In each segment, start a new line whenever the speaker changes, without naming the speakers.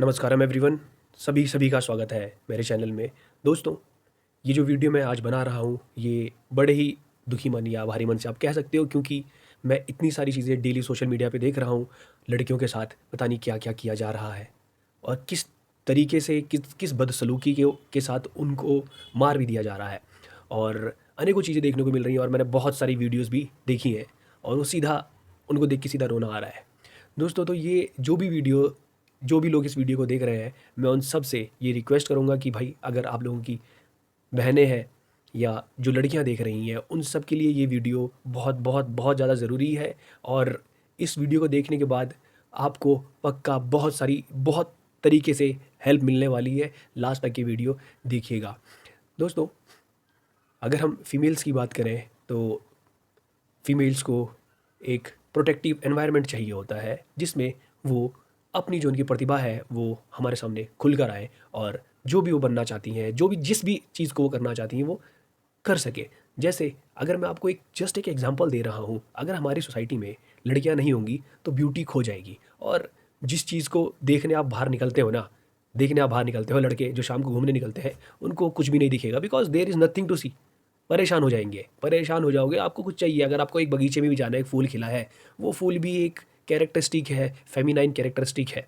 नमस्कारम everyone. सभी का स्वागत है मेरे चैनल में। दोस्तों, ये जो वीडियो मैं आज बना रहा हूँ ये बड़े ही दुखी मन या भारी मन से आप कह सकते हो, क्योंकि मैं इतनी सारी चीज़ें डेली सोशल मीडिया पे देख रहा हूँ। लड़कियों के साथ पता नहीं क्या क्या किया जा रहा है और किस तरीके से किस किस बदसलूकी के साथ उनको मार भी दिया जा रहा है और अनेकों चीज़ें देखने को मिल रही हैं। और मैंने बहुत सारी वीडियोज़ भी देखी हैं और वो सीधा उनको देख के सीधा रोना आ रहा है। दोस्तों, तो ये जो भी लोग इस वीडियो को देख रहे हैं, मैं उन सब से ये रिक्वेस्ट करूँगा कि भाई, अगर आप लोगों की बहनें हैं या जो लड़कियां देख रही हैं, उन सब के लिए ये वीडियो बहुत बहुत बहुत ज़्यादा ज़रूरी है। और इस वीडियो को देखने के बाद आपको पक्का बहुत तरीके से हेल्प मिलने वाली है। लास्ट तक ये वीडियो देखिएगा। दोस्तों, अगर हम फीमेल्स की बात करें तो फीमेल्स को एक प्रोटेक्टिव एनवायरनमेंट चाहिए होता है, जिसमें वो अपनी जो उनकी प्रतिभा है वो हमारे सामने खुल कर आए और जो भी वो बनना चाहती हैं, जो भी जिस भी चीज़ को वो करना चाहती हैं, वो कर सके। जैसे अगर मैं आपको एक एग्जांपल दे रहा हूँ, अगर हमारी सोसाइटी में लड़कियां नहीं होंगी तो ब्यूटी खो जाएगी। और जिस चीज़ को देखने आप बाहर निकलते हो, लड़के जो शाम को घूमने निकलते हैं, उनको कुछ भी नहीं दिखेगा, because there is nothing to see. परेशान हो जाएंगे, परेशान हो जाओगे। आपको कुछ चाहिए, अगर आपको एक बगीचे में भी जाना है, एक फूल खिला है, वो फूल भी एक कैरेक्टरिस्टिक है, फेमिनाइन कैरेक्टरिस्टिक है।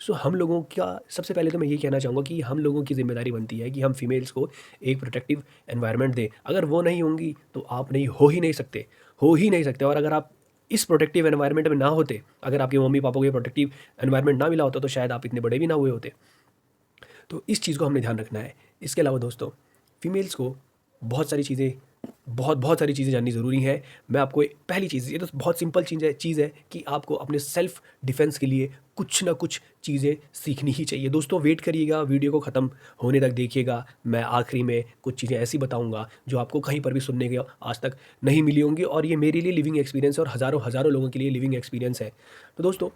सो हम लोगों का सबसे पहले तो मैं ये कहना चाहूँगा कि हम लोगों की ज़िम्मेदारी बनती है कि हम फीमेल्स को एक प्रोटेक्टिव एनवायरनमेंट दें। अगर वो नहीं होंगी तो आप नहीं हो ही नहीं सकते। और अगर आप इस प्रोटेक्टिव एनवायरनमेंट में ना होते, अगर आपके मम्मी पापा को ये प्रोटेक्टिव एनवायरनमेंट ना मिला होता, तो शायद आप इतने बड़े भी ना हुए होते। तो इस चीज़ को हमने ध्यान रखना है। इसके अलावा दोस्तों, फीमेल्स को बहुत सारी चीज़ें जाननी ज़रूरी हैं। मैं आपको पहली चीज़, ये तो बहुत सिंपल चीज़ है कि आपको अपने सेल्फ डिफेंस के लिए कुछ ना कुछ चीज़ें सीखनी ही चाहिए। दोस्तों, वेट करिएगा, वीडियो को ख़त्म होने तक देखिएगा। मैं आखिरी में कुछ चीज़ें ऐसी बताऊंगा जो आपको कहीं पर भी सुनने के आज तक नहीं मिली होंगी, और ये मेरे लिए लिविंग एक्सपीरियंस है और हज़ारों हज़ारों लोगों के लिए लिविंग एक्सपीरियंस है। तो दोस्तों,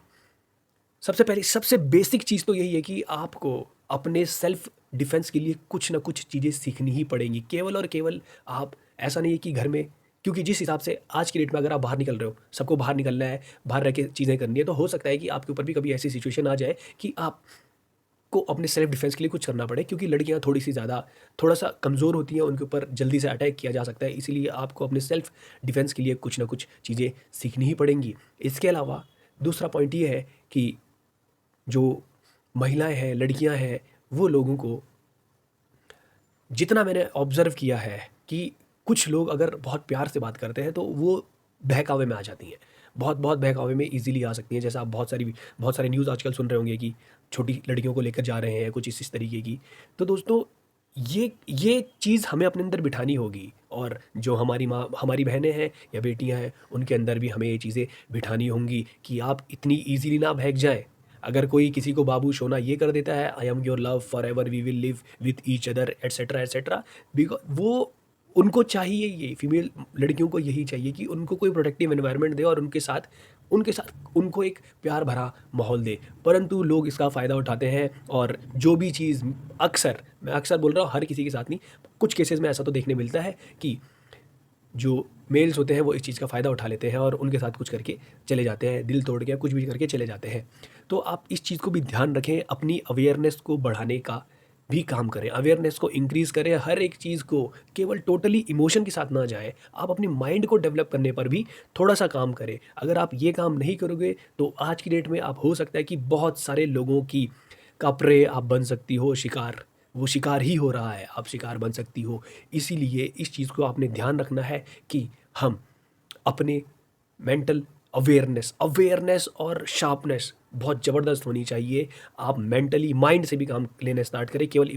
सबसे पहले सबसे बेसिक चीज़ तो यही है कि आपको अपने सेल्फ डिफेंस के लिए कुछ ना कुछ चीज़ें सीखनी ही पड़ेंगी। केवल और केवल आप, ऐसा नहीं है कि घर में, क्योंकि जिस हिसाब से आज की डेट में अगर आप बाहर निकल रहे हो, सबको बाहर निकलना है, बाहर रह के चीज़ें करनी है, तो हो सकता है कि आपके ऊपर भी कभी ऐसी सिचुएशन आ जाए कि आपको अपने सेल्फ डिफेंस के लिए कुछ करना पड़े, क्योंकि लड़कियां थोड़ा सा कमज़ोर होती हैं, उनके ऊपर जल्दी से अटैक किया जा सकता है। इसीलिए आपको अपने सेल्फ डिफेंस के लिए कुछ ना कुछ चीज़ें सीखनी ही पड़ेंगी। इसके अलावा दूसरा पॉइंट ये है कि जो महिलाएं हैं, लड़कियां हैं, वो लोगों को, जितना मैंने ऑब्ज़र्व किया है कि कुछ लोग अगर बहुत प्यार से बात करते हैं तो वो बहकावे में आ जाती हैं। बहुत बहकावे में ईज़िली आ सकती हैं। जैसा आप बहुत सारी न्यूज़ आजकल सुन रहे होंगे कि छोटी लड़कियों को लेकर जा रहे हैं, कुछ इस तरीके की। तो दोस्तों, ये चीज़ हमें अपने अंदर बिठानी होगी, और जो हमारी माँ, हमारी बहनें हैं या बेटियाँ हैं, उनके अंदर भी हमें ये चीज़ें बिठानी होंगी कि आप इतनी ईज़िली ना बहक जाएँ। अगर कोई किसी को बाबू सोना ये कर देता है, I am your love forever, we will live with each other, etcetera etcetera, because वो, उनको चाहिए, ये फीमेल लड़कियों को यही चाहिए कि उनको कोई प्रोटेक्टिव एनवायरनमेंट दे और उनके साथ उनको एक प्यार भरा माहौल दे। परंतु लोग इसका फ़ायदा उठाते हैं, और जो भी चीज़, मैं अक्सर बोल रहा हूँ, हर किसी के साथ नहीं, कुछ केसेस में ऐसा तो देखने मिलता है कि जो मेल्स होते हैं वो इस चीज़ का फ़ायदा उठा लेते हैं और उनके साथ कुछ करके चले जाते हैं, दिल तोड़ के कुछ भी करके चले जाते हैं। तो आप इस चीज़ को भी ध्यान रखें, अपनी अवेयरनेस को बढ़ाने का भी काम करें, अवेयरनेस को इंक्रीज़ करें। हर एक चीज़ को केवल टोटली इमोशन के साथ ना जाएँ, आप अपने माइंड को डेवलप करने पर भी थोड़ा-सा काम करें। अगर आप ये काम नहीं करोगे तो आज की डेट में आप, हो सकता है कि बहुत सारे लोगों की का प्रे आप बन सकती हो, शिकार। वो शिकार ही हो रहा है, आप शिकार बन सकती हो। इसीलिए इस चीज़ को आपने ध्यान रखना है कि हम अपने मेंटल अवेयरनेस और शार्पनेस बहुत ज़बरदस्त होनी चाहिए। आप मेंटली, माइंड से भी काम लेना स्टार्ट करें, केवल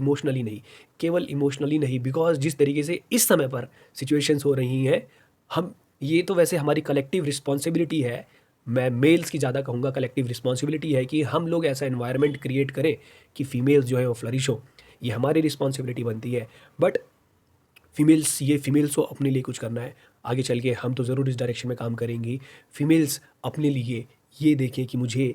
इमोशनली नहीं, बिकॉज़ जिस तरीके से इस समय पर सिचुएशंस हो रही हैं, हम, ये तो वैसे हमारी कलेक्टिव रिस्पॉन्सिबिलिटी है, मैं मेल्स की ज़्यादा कहूँगा, कलेक्टिव रिस्पॉन्सिबिलिटी है कि हम लोग ऐसा एनवायरनमेंट क्रिएट करें कि फीमेल्स जो है वो फ्लरिश हो। ये हमारी रिस्पॉन्सिबिलिटी बनती है। बट फीमेल्स को अपने लिए कुछ करना है। आगे चल के हम तो ज़रूर इस डायरेक्शन में काम करेंगी। फीमेल्स अपने लिए ये देखें कि मुझे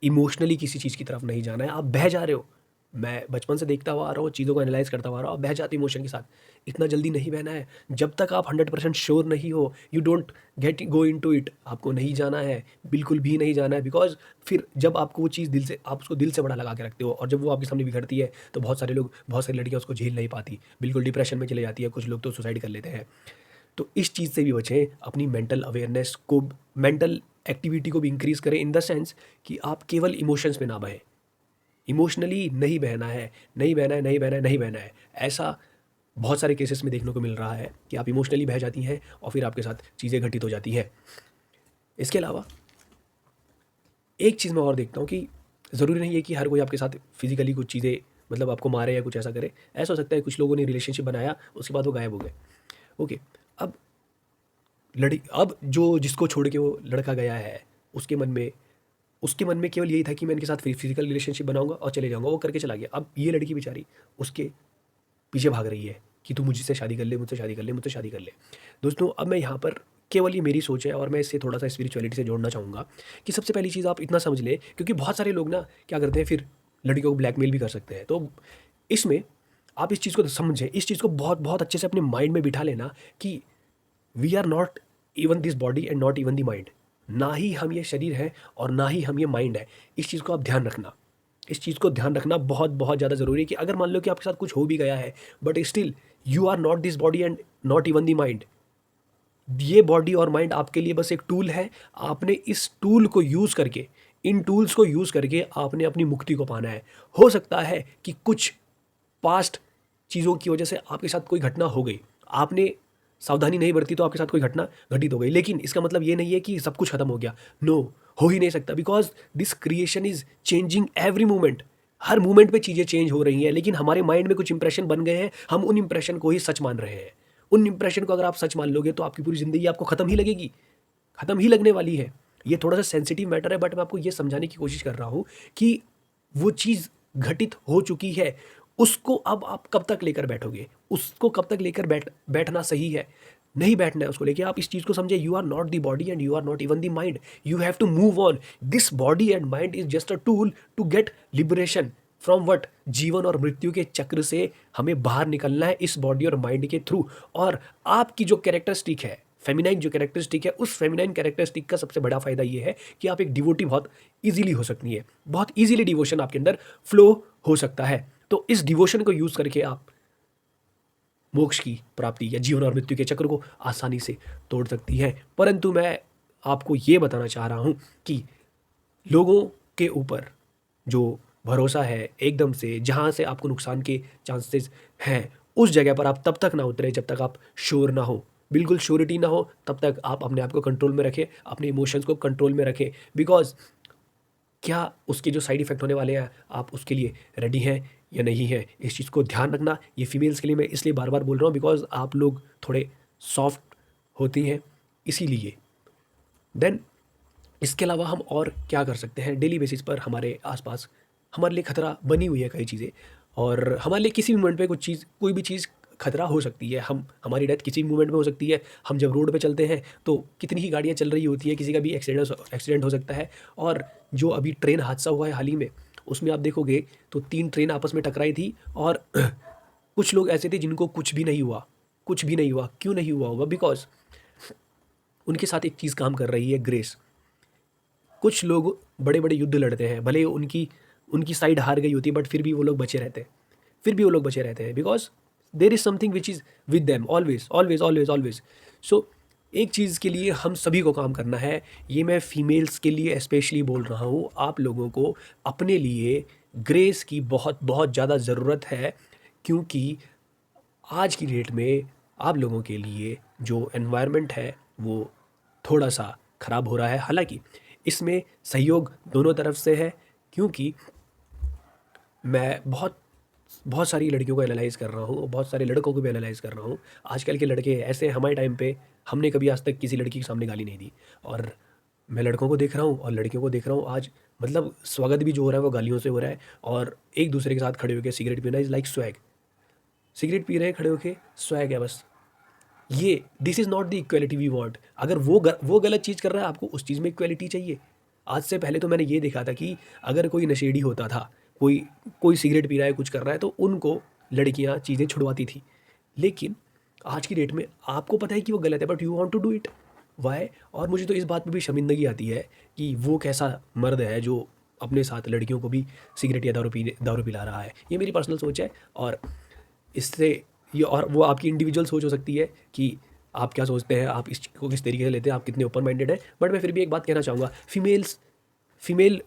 इमोशनली किसी चीज़ की तरफ नहीं जाना है। आप बह जा रहे हो, मैं बचपन से देखता हुआ आ रहा हूँ, चीज़ों को एनालाइज़ करता हुआ आ रहा हूँ, आप बह जाते हो इमोशन के साथ। इतना जल्दी नहीं बहना है, जब तक आप 100% श्योर नहीं हो, you don't go into it. आपको नहीं जाना है, बिल्कुल भी नहीं जाना है, बिकॉज़ फिर जब आपको वो चीज़ दिल से, आप उसको दिल से बड़ा लगा के रखते हो और जब वो आपके सामने बिगड़ती है, तो बहुत सारे लोग, बहुत सारी लड़कियाँ उसको झेल नहीं पाती, बिल्कुल डिप्रेशन में चले जाती है, कुछ लोग तो सुसाइड कर लेते हैं। तो इस चीज़ से भी बचें, अपनी मेंटल अवेयरनेस को, मेंटल एक्टिविटी को भी इंक्रीज़ करें, इन द सेंस कि आप केवल इमोशंस में ना बहें। इमोशनली नहीं बहना है, नहीं बहना है, नहीं बहना है, नहीं बहना है। ऐसा बहुत सारे केसेस में देखने को मिल रहा है कि आप इमोशनली बह जाती हैं और फिर आपके साथ चीज़ें घटित हो जाती हैं। इसके अलावा एक चीज़ मैं और देखता हूँ कि ज़रूरी नहीं है कि हर कोई आपके साथ फिज़िकली कुछ चीज़ें, मतलब आपको मारे या कुछ ऐसा करे। ऐसा हो सकता है कुछ लोगों ने रिलेशनशिप बनाया, उसके बाद वो गायब हो गए। ओके, अब अब जो जिसको छोड़ के वो लड़का गया है, उसके मन में केवल यही था कि मैं इनके साथ फिजिकल रिलेशनशिप बनाऊंगा और चले जाऊंगा। वो करके चला गया। अब ये लड़की बेचारी उसके पीछे भाग रही है कि तू मुझसे शादी कर ले, मुझसे शादी कर ले, मुझसे शादी कर ले। दोस्तों, अब मैं यहाँ पर, केवल ये मेरी सोच है और मैं इससे थोड़ा सा स्पिरिचुअलिटी से जोड़ना चाहूँगा कि सबसे पहली चीज़ आप इतना समझ लें, क्योंकि बहुत सारे लोग ना क्या करते हैं, फिर लड़कियों को ब्लैकमेल भी कर सकते हैं। तो इसमें आप इस चीज़ को समझें, इस चीज़ को बहुत बहुत अच्छे से अपने माइंड में बिठा लेना कि we are not even this body and not even the mind. ना ही हम ये शरीर है और ना ही हम ये माइंड है। इस चीज़ को आप ध्यान रखना, इस चीज़ को ध्यान रखना बहुत बहुत ज़्यादा ज़रूरी है कि अगर मान लो कि आपके साथ कुछ हो भी गया है, but still you are not this body and not even the mind. ये बॉडी और माइंड आपके लिए बस एक टूल है। आपने इस टूल को यूज़ करके, इन टूल्स को यूज़ करके आपने अपनी मुक्ति को पाना है। हो सकता है कि कुछ पास्ट चीज़ों की वजह से आपके साथ कोई घटना हो गई, आपने सावधानी नहीं बरती तो आपके साथ कोई घटना घटित हो गई, लेकिन इसका मतलब ये नहीं है कि सब कुछ खत्म हो गया। नो, हो ही नहीं सकता, because this creation is changing every moment. Her moment पे चीज़ें चेंज हो रही हैं, लेकिन हमारे माइंड में कुछ इंप्रेशन बन गए हैं, हम उन इंप्रेशन को ही सच मान रहे हैं। उन इंप्रेशन को अगर आप सच मान लोगे तो आपकी पूरी ज़िंदगी आपको ख़त्म ही लगेगी, ख़त्म ही लगने वाली है। ये थोड़ा सा सेंसिटिव मैटर है, बट मैं आपको ये समझाने की कोशिश कर रहा हूँ कि वो चीज़ घटित हो चुकी है। उसको अब आप कब तक लेकर बैठोगे, उसको कब तक लेकर बैठना सही है? नहीं बैठना है उसको लेके। आप इस चीज़ को समझे, you are not the body and you are not even the mind. You have to move on. This body and mind is just a tool to get liberation from what, जीवन और मृत्यु के चक्र से हमें बाहर निकलना है इस बॉडी और माइंड के थ्रू। और आपकी जो कैरेक्टरिस्टिक है, फेमिनाइन जो कैरेक्टरिस्टिक है, उस फेमिनाइन कैरेक्टरिस्टिक का सबसे बड़ा फायदा ये है कि आप एक डिवोटी बहुत इजीली हो सकती है, बहुत इजीली डिवोशन आपके अंदर फ्लो हो सकता है। तो इस डिवोशन को यूज़ करके आप मोक्ष की प्राप्ति या जीवन और मृत्यु के चक्र को आसानी से तोड़ सकती हैं। परंतु मैं आपको ये बताना चाह रहा हूँ कि लोगों के ऊपर जो भरोसा है एकदम से, जहाँ से आपको नुकसान के चांसेस हैं, उस जगह पर आप तब तक ना उतरे जब तक आप श्योर ना हो, बिल्कुल श्योरिटी ना हो। तब तक आप अपने आप को कंट्रोल में रखें, अपने इमोशंस को कंट्रोल में रखें, बिकॉज क्या उसके जो साइड इफ़ेक्ट होने वाले हैं, आप उसके लिए रेडी हैं या नहीं हैं, इस चीज़ को ध्यान रखना। ये फीमेल्स के लिए मैं इसलिए बार बार बोल रहा हूँ बिकॉज आप लोग थोड़े सॉफ्ट होती हैं, इसीलिए। देन इसके अलावा हम और क्या कर सकते हैं? डेली बेसिस पर हमारे आसपास हमारे लिए खतरा बनी हुई है कई चीज़ें, और हमारे लिए किसी भी मोमेंट पे कुछ चीज़, कोई भी चीज़ खतरा हो सकती है। हमारी डेथ किसी भी मोमेंट में हो सकती है। हम जब रोड पे चलते हैं तो कितनी ही गाड़ियाँ चल रही होती है, किसी का भी एक्सीडेंट हो सकता है। और जो अभी ट्रेन हादसा हुआ है हाल ही में, उसमें आप देखोगे तो 3 ट्रेन आपस में टकराई थी और कुछ लोग ऐसे थे जिनको कुछ भी नहीं हुआ, कुछ भी नहीं हुआ। क्यों नहीं हुआ होगा? बिकॉज उनके साथ एक चीज़ काम कर रही है, ग्रेस। कुछ लोग बड़े बड़े युद्ध लड़ते हैं, भले उनकी उनकी साइड हार गई होती है, बट फिर भी वो लोग बचे रहते हैं, फिर भी वो लोग बचे रहते हैं, because there is something which is with them always always always always. So एक चीज़ के लिए हम सभी को काम करना है। ये मैं फीमेल्स के लिए स्पेशली बोल रहा हूँ। आप लोगों को अपने लिए ग्रेस की बहुत बहुत ज़्यादा ज़रूरत है, क्योंकि आज की डेट में आप लोगों के लिए जो एनवायरनमेंट है वो थोड़ा सा ख़राब हो रहा है। हालांकि इसमें सहयोग दोनों तरफ से है, क्योंकि मैं बहुत बहुत सारी लड़कियों को एनालाइज़ कर रहा हूँ, बहुत सारे लड़कों को भी एनालाइज़ कर रहा हूँ। आजकल के लड़के ऐसे, हमारे टाइम पे हमने कभी आज तक किसी लड़की के सामने गाली नहीं दी, और मैं लड़कों को देख रहा हूँ और लड़कियों को देख रहा हूँ आज, मतलब स्वागत भी जो हो रहा है वो गालियों से हो रहा है। और एक दूसरे के साथ खड़े होकर सिगरेट पीना इज़ लाइक स्वैग। सिगरेट पी रहे हैं खड़े होके, स्वैग है बस। ये this is not the equality we want. अगर वो गलत चीज़ कर रहा है, आपको उस चीज़ में इक्वलिटी चाहिए। आज से पहले तो मैंने ये देखा था कि अगर कोई नशेड़ी होता था, कोई कोई सिगरेट पी रहा है, कुछ कर रहा है, तो उनको लड़कियां चीज़ें छुड़वाती थी। लेकिन आज की डेट में आपको पता है कि वो गलत है, but you want to do it, why? और मुझे तो इस बात पे भी शर्मिंदगी आती है कि वो कैसा मर्द है जो अपने साथ लड़कियों को भी सिगरेट या दारू पिला रहा है। ये मेरी पर्सनल सोच है, और इससे ये, और वो आपकी इंडिविजुअल सोच हो सकती है कि आप क्या सोचते हैं, आप इस चीज़ को किस तरीके से लेते हैं, आप कितने ओपन माइंडेड हैं। बट मैं फिर भी एक बात कहना चाहूँगा, फीमेल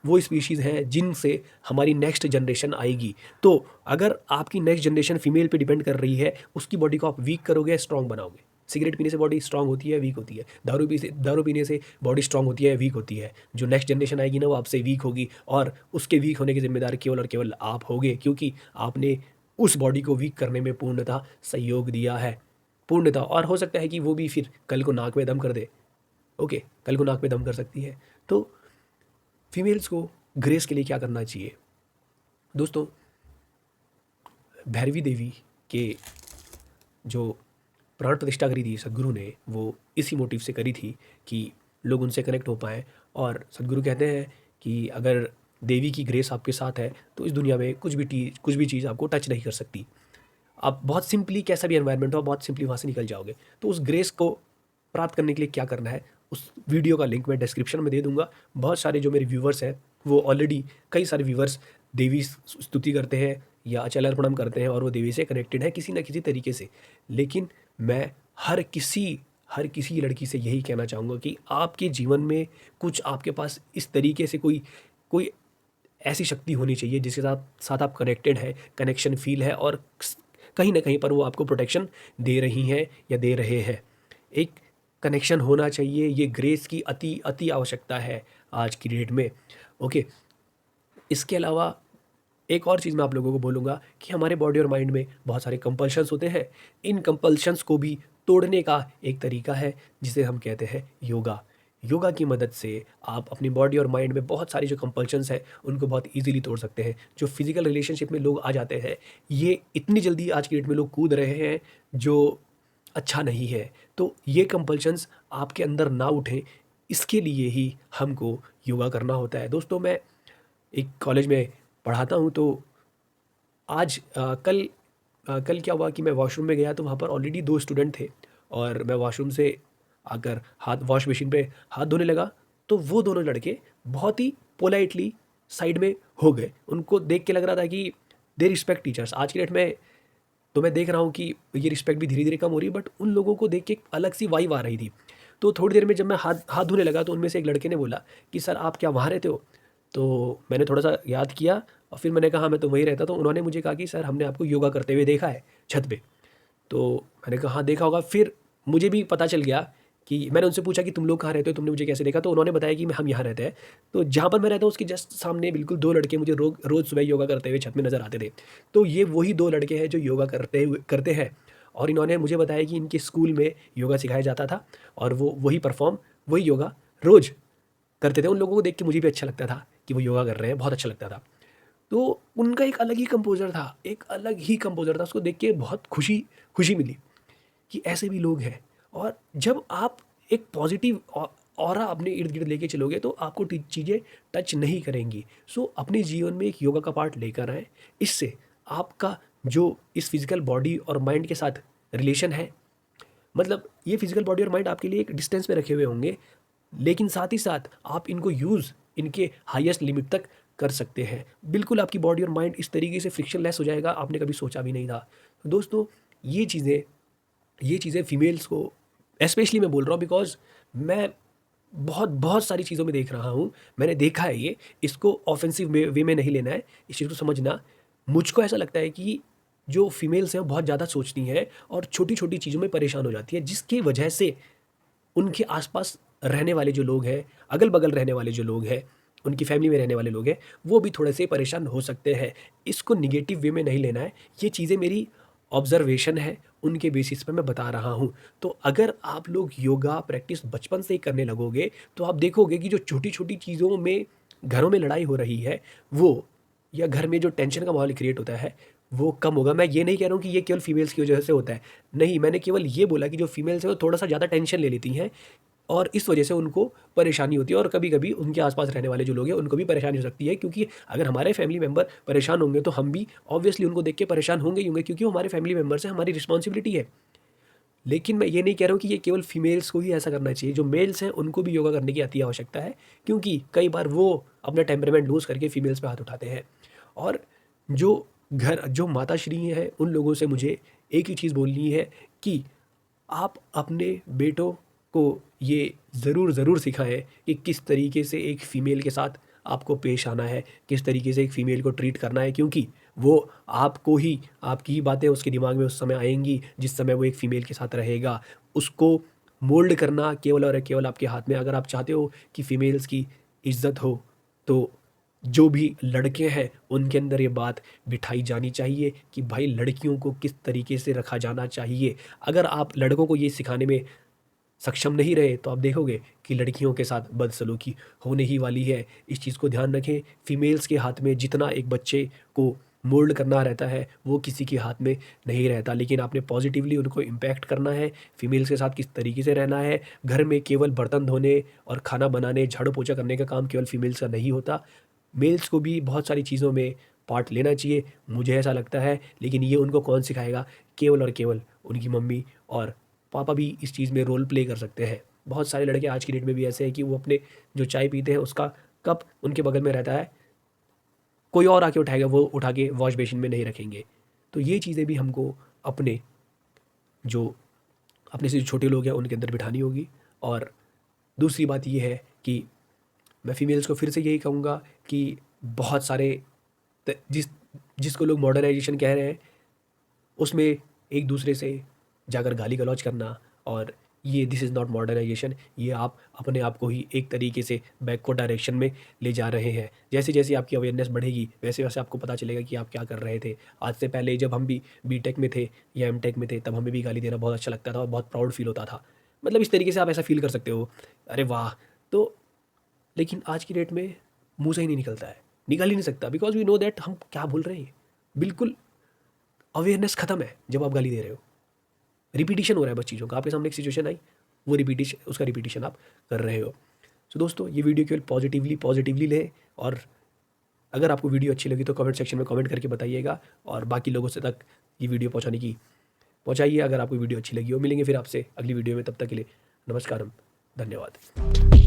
वो स्पीशीज़ हैं जिनसे हमारी नेक्स्ट जनरेशन आएगी। तो अगर आपकी नेक्स्ट जनरेशन फीमेल पे डिपेंड कर रही है, उसकी बॉडी को आप वीक करोगे, स्ट्रांग बनाओगे। सिगरेट पीने से बॉडी स्ट्रांग होती है, वीक होती है। दारू पीने से बॉडी स्ट्रांग होती है, वीक होती है। जो नेक्स्ट जनरेशन आएगी ना, वो आपसे वीक होगी, और उसके वीक होने की जिम्मेदार केवल और केवल आप होगे, क्योंकि आपने उस बॉडी को वीक करने में पूर्णतः सहयोग दिया है, पूर्णतः। और हो सकता है कि वो भी फिर कल को नाक में दम कर दे। ओके, कल को नाक में दम कर सकती है। तो फीमेल्स को ग्रेस के लिए क्या करना चाहिए दोस्तों? भैरवी देवी के जो प्राण प्रतिष्ठा करी थी सदगुरु ने, वो इसी मोटिव से करी थी कि लोग उनसे कनेक्ट हो पाएँ। और सदगुरु कहते हैं कि अगर देवी की ग्रेस आपके साथ है तो इस दुनिया में कुछ भी चीज़ आपको टच नहीं कर सकती। आप बहुत सिंपली, कैसा भी एनवायरनमेंट हो, आप बहुत सिंपली वहाँ से निकल जाओगे। तो उस ग्रेस को प्राप्त करने के लिए क्या करना है, उस वीडियो का लिंक मैं डिस्क्रिप्शन में दे दूंगा। बहुत सारे जो मेरे व्यूवर्स हैं, वो ऑलरेडी कई सारे व्यूवर्स देवी स्तुति करते हैं या अचल अर्पणम करते हैं, और वो देवी से कनेक्टेड है किसी ना किसी तरीके से। लेकिन मैं हर किसी लड़की से यही कहना चाहूँगा कि आपके जीवन में कुछ, आपके पास इस तरीके से कोई कोई ऐसी शक्ति होनी चाहिए जिसके साथ साथ आप कनेक्टेड है, कनेक्शन फील है, और कहीं ना कहीं पर वो आपको प्रोटेक्शन दे रही हैं या दे रहे हैं। एक कनेक्शन होना चाहिए, ये ग्रेस की अति अति आवश्यकता है आज की डेट में। ओके, इसके अलावा एक और चीज़ मैं आप लोगों को बोलूँगा कि हमारे बॉडी और माइंड में बहुत सारे कंपल्शंस होते हैं। इन कंपल्शंस को भी तोड़ने का एक तरीका है जिसे हम कहते हैं योगा। योगा की मदद से आप अपनी बॉडी और माइंड में बहुत सारी जो कंपल्शंस हैं उनको बहुत ईजिली तोड़ सकते हैं। जो फिजिकल रिलेशनशिप में लोग आ जाते हैं, ये इतनी जल्दी आज की डेट में लोग कूद रहे हैं, जो अच्छा नहीं है। तो ये कंपल्शंस आपके अंदर ना उठें, इसके लिए ही हमको योगा करना होता है। दोस्तों, मैं एक कॉलेज में पढ़ाता हूँ, तो आज कल क्या हुआ कि मैं वॉशरूम में गया, तो वहाँ पर ऑलरेडी 2 स्टूडेंट थे, और मैं वॉशरूम से आकर हाथ वॉश मशीन पे हाथ धोने लगा, तो वो दोनों लड़के बहुत ही पोलाइटली साइड में हो गए। उनको देख के लग रहा था कि दे रिस्पेक्ट टीचर्स। आज की डेट में तो मैं देख रहा हूँ कि ये रिस्पेक्ट भी धीरे-धीरे कम हो रही है, बट उन लोगों को देख के एक अलग सी वाइब आ रही थी। तो थोड़ी देर में जब मैं हाथ हाथ धोने लगा, तो उनमें से एक लड़के ने बोला कि सर, आप क्या वहाँ रहते हो? तो मैंने थोड़ा-सा याद किया, और फिर मैंने कहा, हाँ, मैं तो वहीं रहता। तो उन्होंने मुझे कहा कि सर, हमने आपको योगा करते हुए देखा है छत पे। तो मैंने कहा, हाँ, देखा होगा। फिर मुझे भी पता चल गया कि मैंने उनसे पूछा कि तुम लोग कहाँ रहते हो? तुमने मुझे कैसे देखा? तो उन्होंने बताया कि हम यहाँ रहते हैं। तो जहाँ पर मैं रहता हूँ उसके जस्ट सामने बिल्कुल 2 लड़के मुझे रोज़ सुबह योगा करते हुए छत में नज़र आते थे। तो ये वही 2 लड़के हैं जो योगा करते हैं, और इन्होंने मुझे बताया कि इनके स्कूल में योगा सिखाया जाता था, और वो वही योगा रोज़ करते थे। उन लोगों को देख के मुझे भी अच्छा लगता था कि वो योगा कर रहे हैं, बहुत अच्छा लगता था। तो उनका एक अलग ही कंपोज़र था, एक अलग ही कंपोज़र था। उसको देख के बहुत खुशी मिली कि ऐसे भी लोग हैं। और जब आप एक पॉजिटिव ऑरा अपने इर्द-गिर्द लेके चलोगे, तो आपको चीज़ें टच नहीं करेंगी। सो अपने जीवन में एक योगा का पार्ट लेकर आएँ। इससे आपका जो इस फिज़िकल बॉडी और माइंड के साथ रिलेशन है, मतलब ये फिज़िकल बॉडी और माइंड आपके लिए एक डिस्टेंस में रखे हुए होंगे, लेकिन साथ ही साथ आप इनको यूज़ इनके हाईएस्ट लिमिट तक कर सकते हैं। बिल्कुल आपकी बॉडी और माइंड इस तरीके से फ्रिक्शनलेस हो जाएगा, आपने कभी सोचा भी नहीं था। तो दोस्तों, ये चीज़ें फीमेल्स को स्पेशली मैं बोल रहा हूँ, बिकॉज़ मैं बहुत सारी चीज़ों में देख रहा हूँ। मैंने देखा है ये, इसको ऑफेंसिव वे में नहीं लेना है, इस चीज़ को समझना। मुझको ऐसा लगता है कि जो फीमेल्स हैं वो बहुत ज़्यादा सोचती हैं और छोटी-छोटी चीज़ों में परेशान हो जाती है, जिसकी वजह से उनके आस-पास रहने वाले जो लोग हैं, अगल-बगल रहने वाले जो लोग हैं, उनकी फैमिली में रहने वाले लोग हैं, वो भी थोड़े से परेशान हो सकते हैं। इसको नेगेटिव वे में नहीं लेना है, ये चीज़ें मेरी ऑब्ज़र्वेशन है, उनके बेसिस पे मैं बता रहा हूँ। तो अगर आप लोग योगा प्रैक्टिस बचपन से ही करने लगोगे, तो आप देखोगे कि जो छोटी-छोटी चीज़ों में घरों में लड़ाई हो रही है, वो, या घर में जो टेंशन का माहौल क्रिएट होता है, वो कम होगा। मैं ये नहीं कह रहा हूँ कि ये केवल फीमेल्स की वजह से होता है। नहीं, मैंने केवल ये बोला कि जो फीमेल्स हैं वो थोड़ा-सा ज़्यादा टेंशन ले लेती हैं, और इस वजह से उनको परेशानी होती है और कभी-कभी उनके आस-पास रहने वाले जो लोग हैं उनको भी परेशानी हो सकती है, क्योंकि अगर हमारे फैमिली मेंबर परेशान होंगे तो हम भी ऑब्वियसली उनको देख के परेशान होंगे ही होंगे, क्योंकि वो हमारे फैमिली मेंबर्स हैं, हमारी रिस्पॉन्सिबिलिटी है। लेकिन मैं ये नहीं कह रहा हूँ कि ये केवल फीमेल्स को ही ऐसा करना चाहिए, जो मेल्स हैं उनको भी योगा करने की अति आवश्यकता है, क्योंकि कई बार वो अपना टेम्परामेंट लूज़ करके फीमेल्स पे हाथ उठाते हैं। और जो माताश्री हैं उन लोगों से मुझे एक ही चीज़ बोलनी है कि आप अपने बेटों को ये ज़रूर सिखाएं कि किस तरीके से एक फ़ीमेल के साथ आपको पेश आना है, किस तरीके से एक फ़ीमेल को ट्रीट करना है, क्योंकि वो आपकी ही बातें उसके दिमाग में उस समय आएँगी जिस समय वो एक फ़ीमेल के साथ रहेगा। उसको मोल्ड करना केवल और केवल आपके हाथ में है। अगर आप चाहते हो कि फ़ीमेल्स की इज़्ज़त हो, तो जो भी लड़के हैं उनके अंदर ये बात बिठाई जानी चाहिए कि भाई लड़कियों को किस तरीके से रखा जाना चाहिए। अगर आप लड़कों को ये सिखाने में सक्षम नहीं रहे तो आप देखोगे कि लड़कियों के साथ बदसलूकी होने ही वाली है। इस चीज़ को ध्यान रखें, फीमेल्स के हाथ में जितना एक बच्चे को मोल्ड करना रहता है वो किसी के हाथ में नहीं रहता, लेकिन आपने पॉजिटिवली उनको इम्पैक्ट करना है। फीमेल्स के साथ किस तरीके से रहना है, घर में केवल बर्तन धोने और खाना बनाने, झाड़ू पोछा करने का काम केवल फीमेल्स का नहीं होता। मेल्स को भी बहुत सारी चीज़ों में पार्ट लेना चाहिए, मुझे ऐसा लगता है। लेकिन ये उनको कौन सिखाएगा, केवल और केवल उनकी मम्मी और पापा भी इस चीज़ में रोल प्ले कर सकते हैं। बहुत सारे लड़के आज की डेट में भी ऐसे हैं कि वो अपने जो चाय पीते हैं उसका कप उनके बगल में रहता है, कोई और आके उठाएगा, वो उठा के वॉश बेसिन में नहीं रखेंगे। तो ये चीज़ें भी हमको अपने जो अपने से जो छोटे लोग हैं उनके अंदर बिठानी होगी। और दूसरी बात ये है कि मैं फीमेल्स को फिर से यही कहूँगा कि बहुत सारे जिसको लोग मॉडर्नाइजेशन कह रहे हैं उसमें एक दूसरे से जाकर गाली गलौज करना, और ये दिस इज़ नॉट मॉडर्नाइजेशन। ये आप अपने आप को ही एक तरीके से बैकवर्ड डायरेक्शन में ले जा रहे हैं। जैसे जैसे आपकी अवेयरनेस बढ़ेगी वैसे वैसे आपको पता चलेगा कि आप क्या कर रहे थे। आज से पहले जब हम भी बीटेक में थे या एमटेक में थे तब हमें भी गाली देना बहुत अच्छा लगता था और बहुत प्राउड फील होता था। मतलब इस तरीके से आप ऐसा फील कर सकते हो, अरे वाह। तो लेकिन आज की डेट में मुंह से ही नहीं निकलता है, निकल ही नहीं सकता, बिकॉज वी नो दैट हम क्या बोल रहे हैं। बिल्कुल अवेयरनेस ख़त्म है जब आप गाली दे रहे हो, रिपीटिशन हो रहा है बस चीज़ों का। आपके सामने एक सिचुएशन आई, वो रिपीटिशन, उसका रिपीटिशन आप कर रहे हो। तो दोस्तों ये वीडियो केवल पॉजिटिवली लें, और अगर आपको वीडियो अच्छी लगी तो कमेंट सेक्शन में कमेंट करके बताइएगा और बाकी लोगों से तक ये वीडियो पहुँचाइए अगर आपको वीडियो अच्छी लगी हो। मिलेंगे फिर आपसे अगली वीडियो में, तब तक के लिए नमस्कारम, धन्यवाद।